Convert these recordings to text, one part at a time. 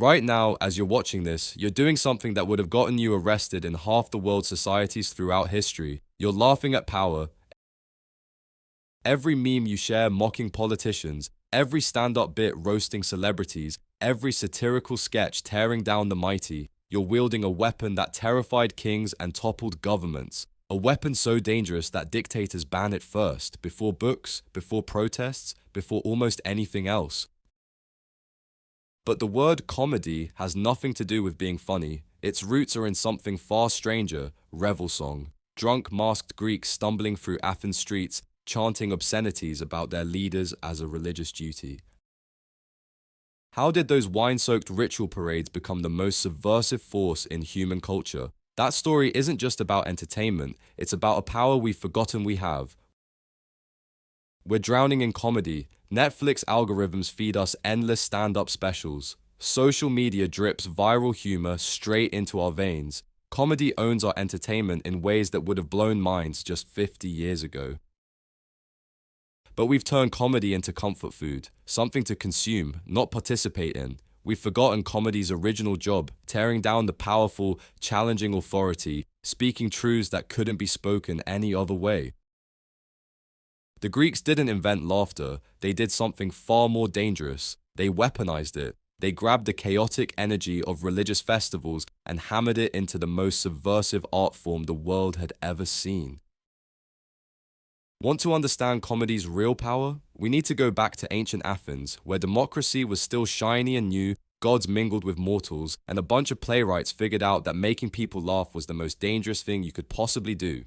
Right now, as you're watching this, you're doing something that would have gotten you arrested in half the world's societies throughout history. You're laughing at power. Every meme you share mocking politicians, every stand-up bit roasting celebrities, every satirical sketch tearing down the mighty. You're wielding a weapon that terrified kings and toppled governments. A weapon so dangerous that dictators ban it first, before books, before protests, before almost anything else. But the word comedy has nothing to do with being funny. Its roots are in something far stranger, revel song. Drunk, masked Greeks stumbling through Athens streets, chanting obscenities about their leaders as a religious duty. How did those wine-soaked ritual parades become the most subversive force in human culture? That story isn't just about entertainment, it's about a power we've forgotten we have. We're drowning in comedy. Netflix algorithms feed us endless stand-up specials. Social media drips viral humor straight into our veins. Comedy owns our entertainment in ways that would have blown minds just 50 years ago. But we've turned comedy into comfort food, something to consume, not participate in. We've forgotten comedy's original job, tearing down the powerful, challenging authority, speaking truths that couldn't be spoken any other way. The Greeks didn't invent laughter, they did something far more dangerous. They weaponized it. They grabbed the chaotic energy of religious festivals and hammered it into the most subversive art form the world had ever seen. Want to understand comedy's real power? We need to go back to ancient Athens, where democracy was still shiny and new, gods mingled with mortals, and a bunch of playwrights figured out that making people laugh was the most dangerous thing you could possibly do.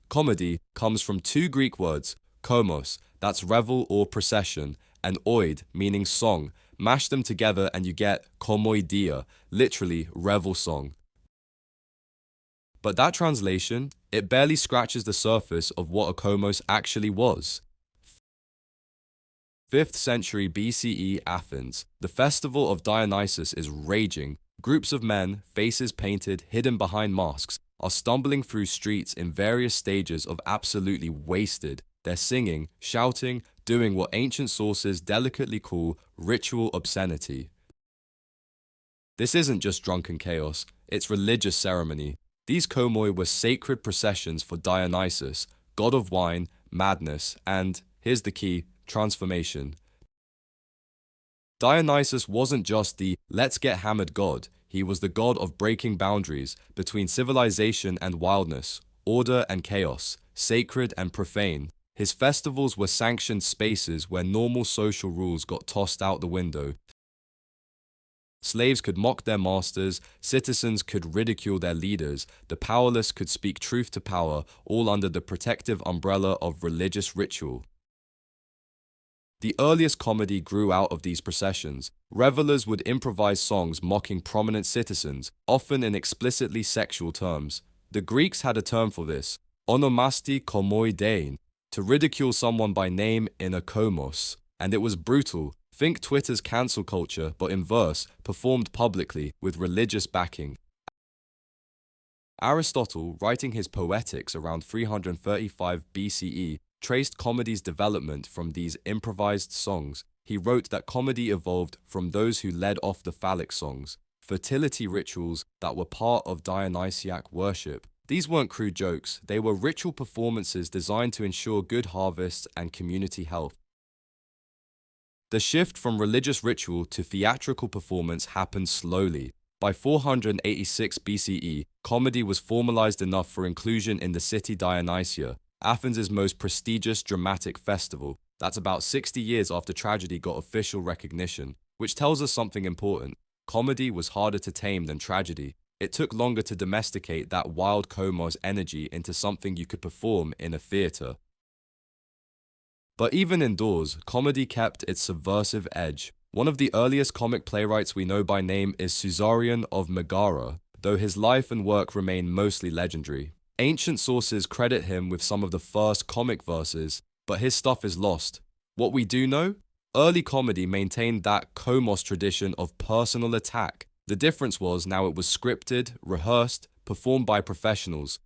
Comedy comes from two Greek words, kōmos, that's revel or procession, and oid, meaning song. Mash them together and you get kōmōidía, literally revel song. But that translation, it barely scratches the surface of what a kōmos actually was. 5th century BCE Athens, the festival of Dionysius is raging. Groups of men, faces painted, hidden behind masks, are stumbling through streets in various stages of absolutely wasted. They're singing, shouting, doing what ancient sources delicately call ritual obscenity. This isn't just drunken chaos, it's religious ceremony. These kōmoi were sacred processions for Dionysius, god of wine, madness, and, here's the key, transformation. Dionysius wasn't just the let's get hammered god, he was the god of breaking boundaries between civilization and wildness, order and chaos, sacred and profane. His festivals were sanctioned spaces where normal social rules got tossed out the window. Slaves could mock their masters, citizens could ridicule their leaders, the powerless could speak truth to power, all under the protective umbrella of religious ritual. The earliest comedy grew out of these processions. Revelers would improvise songs mocking prominent citizens, often in explicitly sexual terms. The Greeks had a term for this, onomasti kōmōidēin, to ridicule someone by name in a kōmos, and it was brutal. Think Twitter's cancel culture, but in verse, performed publicly, with religious backing. Aristotle, writing his Poetics around 335 BCE, traced comedy's development from these improvised songs. He wrote that comedy evolved from those who led off the phallic songs, fertility rituals that were part of Dionysiac worship. These weren't crude jokes, they were ritual performances designed to ensure good harvests and community health. The shift from religious ritual to theatrical performance happened slowly. By 486 BCE, comedy was formalized enough for inclusion in the city Dionysia, Athens' most prestigious dramatic festival. That's about 60 years after tragedy got official recognition, which tells us something important. Comedy was harder to tame than tragedy. It took longer to domesticate that wild kōmos energy into something you could perform in a theater. But even indoors, comedy kept its subversive edge. One of the earliest comic playwrights we know by name is Caesarion of Megara, though his life and work remain mostly legendary. Ancient sources credit him with some of the first comic verses, but his stuff is lost. What we do know? Early comedy maintained that kōmos tradition of personal attack. The difference was now it was scripted, rehearsed, performed by professionals.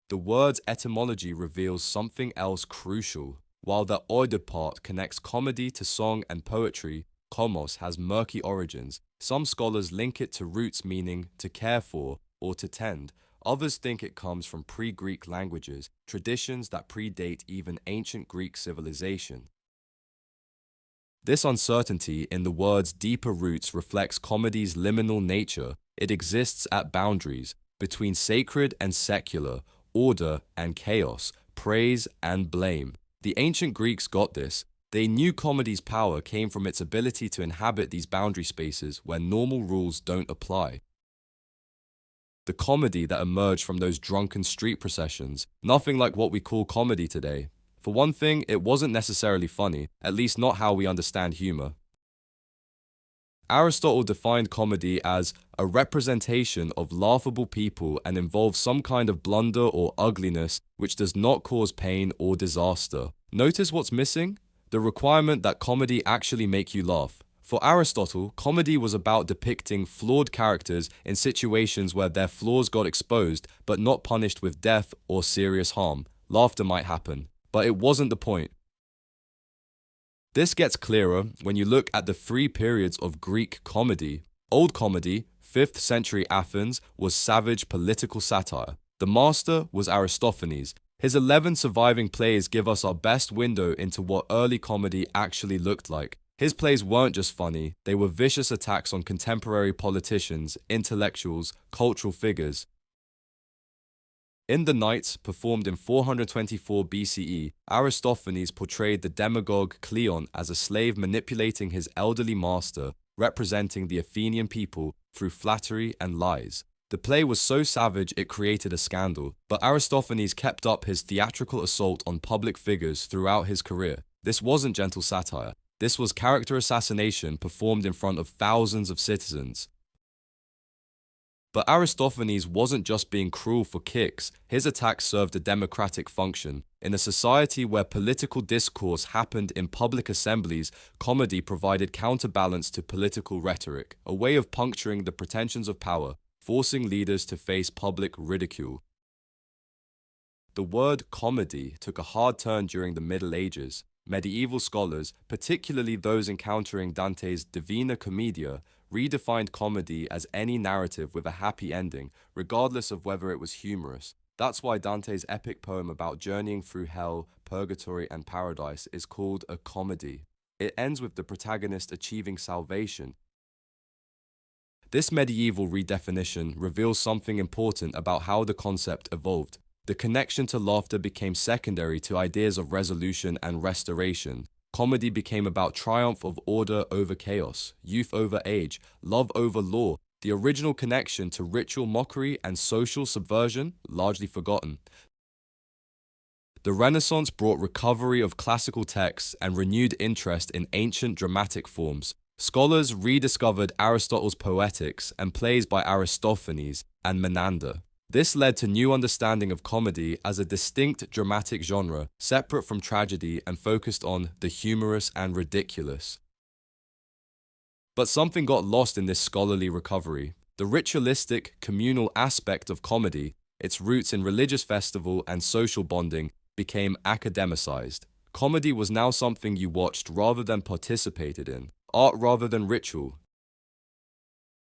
The word's etymology reveals something else crucial. While the oide part connects comedy to song and poetry, kōmos, has murky origins. Some scholars link it to roots meaning to care for or to tend. Others think it comes from pre-Greek languages, traditions that predate even ancient Greek civilization. This uncertainty in the word's deeper roots reflects comedy's liminal nature. It exists at boundaries between sacred and secular, order and chaos, praise and blame. The ancient Greeks got this. They knew comedy's power came from its ability to inhabit these boundary spaces where normal rules don't apply. The comedy that emerged from those drunken street processions, nothing like what we call comedy today. For one thing, it wasn't necessarily funny, at least not how we understand humor. Aristotle defined comedy as a representation of laughable people and involves some kind of blunder or ugliness which does not cause pain or disaster. Notice what's missing? The requirement that comedy actually make you laugh. For Aristotle, comedy was about depicting flawed characters in situations where their flaws got exposed but not punished with death or serious harm. Laughter might happen, but it wasn't the point. This gets clearer when you look at the three periods of Greek comedy. Old comedy, 5th century Athens, was savage political satire. The master was Aristophanes. His 11 surviving plays give us our best window into what early comedy actually looked like. His plays weren't just funny, they were vicious attacks on contemporary politicians, intellectuals, cultural figures. In The Knights, performed in 424 BCE, Aristophanes portrayed the demagogue Cleon as a slave manipulating his elderly master, representing the Athenian people through flattery and lies. The play was so savage it created a scandal, but Aristophanes kept up his theatrical assault on public figures throughout his career. This wasn't gentle satire. This was character assassination performed in front of thousands of citizens. But Aristophanes wasn't just being cruel for kicks. His attacks served a democratic function. In a society where political discourse happened in public assemblies, comedy provided counterbalance to political rhetoric, a way of puncturing the pretensions of power, forcing leaders to face public ridicule. The word comedy took a hard turn during the Middle Ages. Medieval scholars, particularly those encountering Dante's Divina Commedia, redefined comedy as any narrative with a happy ending, regardless of whether it was humorous. That's why Dante's epic poem about journeying through hell, purgatory, and paradise is called a comedy. It ends with the protagonist achieving salvation. This medieval redefinition reveals something important about how the concept evolved. The connection to laughter became secondary to ideas of resolution and restoration. Comedy became about triumph of order over chaos, youth over age, love over law. The original connection to ritual mockery and social subversion, largely forgotten. The Renaissance brought recovery of classical texts and renewed interest in ancient dramatic forms. Scholars rediscovered Aristotle's Poetics and plays by Aristophanes and Menander. This led to new understanding of comedy as a distinct dramatic genre, separate from tragedy and focused on the humorous and ridiculous. But something got lost in this scholarly recovery. The ritualistic, communal aspect of comedy, its roots in religious festival and social bonding, became academicized. Comedy was now something you watched rather than participated in, art rather than ritual.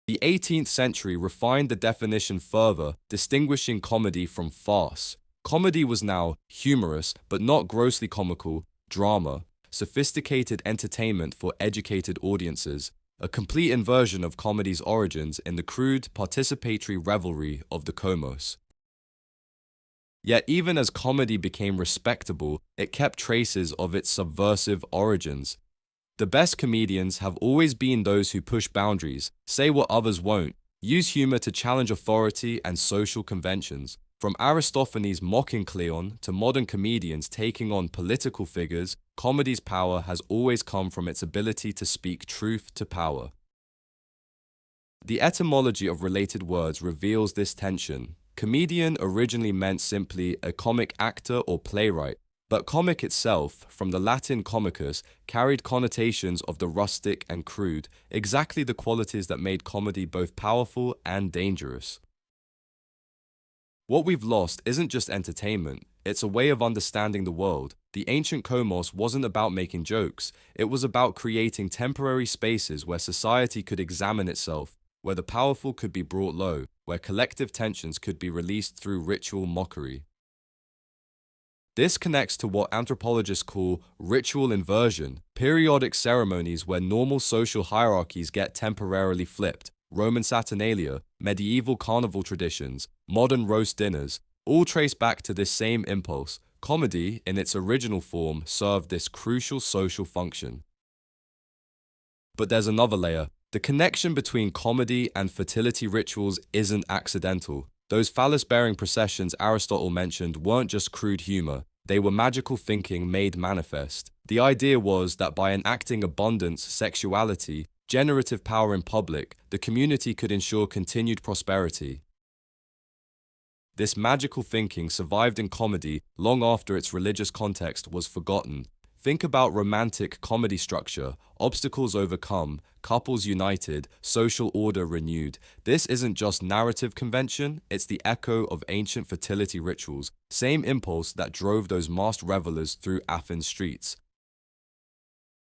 The 18th century refined the definition further, distinguishing comedy from farce. Comedy was now humorous, but not grossly comical, drama, sophisticated entertainment for educated audiences, a complete inversion of comedy's origins in the crude, participatory revelry of the kōmos. Yet even as comedy became respectable, it kept traces of its subversive origins. The best comedians have always been those who push boundaries, say what others won't, use humor to challenge authority and social conventions. From Aristophanes mocking Cleon to modern comedians taking on political figures, comedy's power has always come from its ability to speak truth to power. The etymology of related words reveals this tension. Comedian originally meant simply a comic actor or playwright, but comic itself, from the Latin comicus, carried connotations of the rustic and crude, exactly the qualities that made comedy both powerful and dangerous. What we've lost isn't just entertainment, it's a way of understanding the world. The ancient kōmos wasn't about making jokes, it was about creating temporary spaces where society could examine itself, where the powerful could be brought low, where collective tensions could be released through ritual mockery. This connects to what anthropologists call ritual inversion, periodic ceremonies where normal social hierarchies get temporarily flipped. Roman saturnalia, medieval carnival traditions, modern roast dinners, all trace back to this same impulse. Comedy, in its original form, served this crucial social function. But there's another layer. The connection between comedy and fertility rituals isn't accidental. Those phallus-bearing processions Aristotle mentioned weren't just crude humor, they were magical thinking made manifest. The idea was that by enacting abundance, sexuality, generative power in public, the community could ensure continued prosperity. This magical thinking survived in comedy long after its religious context was forgotten. Think about romantic comedy structure, obstacles overcome, couples united, social order renewed. This isn't just narrative convention, it's the echo of ancient fertility rituals, same impulse that drove those masked revelers through Athens streets.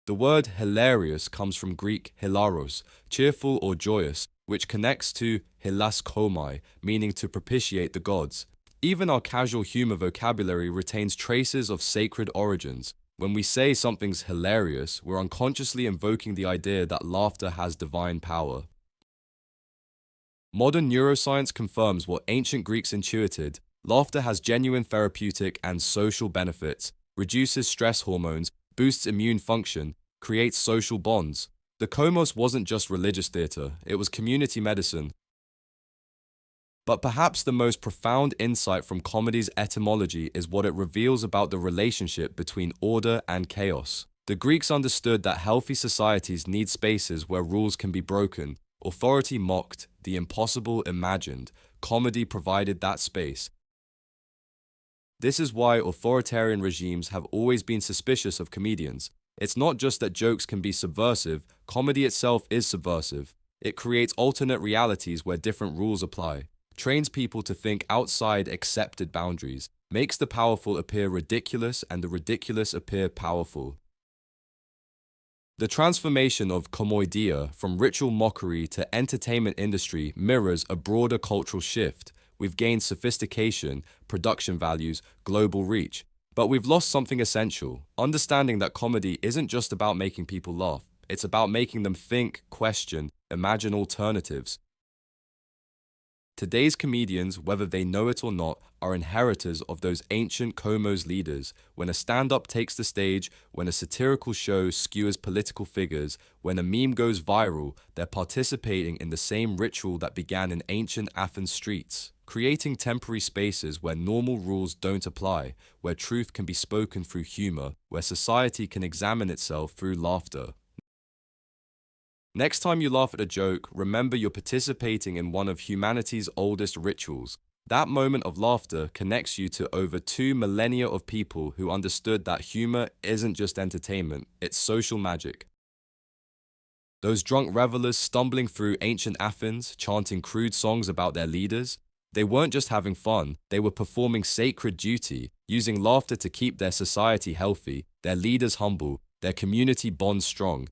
The word hilarious comes from Greek hilaros, cheerful or joyous, which connects to hilaskomai, meaning to propitiate the gods. Even our casual humor vocabulary retains traces of sacred origins. When we say something's hilarious, we're unconsciously invoking the idea that laughter has divine power. Modern neuroscience confirms what ancient Greeks intuited. Laughter has genuine therapeutic and social benefits, reduces stress hormones, boosts immune function, creates social bonds. The kōmos wasn't just religious theater, it was community medicine. But perhaps the most profound insight from comedy's etymology is what it reveals about the relationship between order and chaos. The Greeks understood that healthy societies need spaces where rules can be broken, authority mocked, the impossible imagined. Comedy provided that space. This is why authoritarian regimes have always been suspicious of comedians. It's not just that jokes can be subversive, comedy itself is subversive. It creates alternate realities where different rules apply, trains people to think outside accepted boundaries, makes the powerful appear ridiculous and the ridiculous appear powerful. The transformation of kōmōidía from ritual mockery to entertainment industry mirrors a broader cultural shift. We've gained sophistication, production values, global reach, but we've lost something essential, understanding that comedy isn't just about making people laugh, it's about making them think, question, imagine alternatives. Today's comedians, whether they know it or not, are inheritors of those ancient kōmos leaders. When a stand-up takes the stage, when a satirical show skewers political figures, when a meme goes viral, they're participating in the same ritual that began in ancient Athens streets, creating temporary spaces where normal rules don't apply, where truth can be spoken through humor, where society can examine itself through laughter. Next time you laugh at a joke, remember you're participating in one of humanity's oldest rituals. That moment of laughter connects you to over 2 millennia of people who understood that humor isn't just entertainment, it's social magic. Those drunk revelers stumbling through ancient Athens, chanting crude songs about their leaders, they weren't just having fun, they were performing sacred duty, using laughter to keep their society healthy, their leaders humble, their community bonds strong.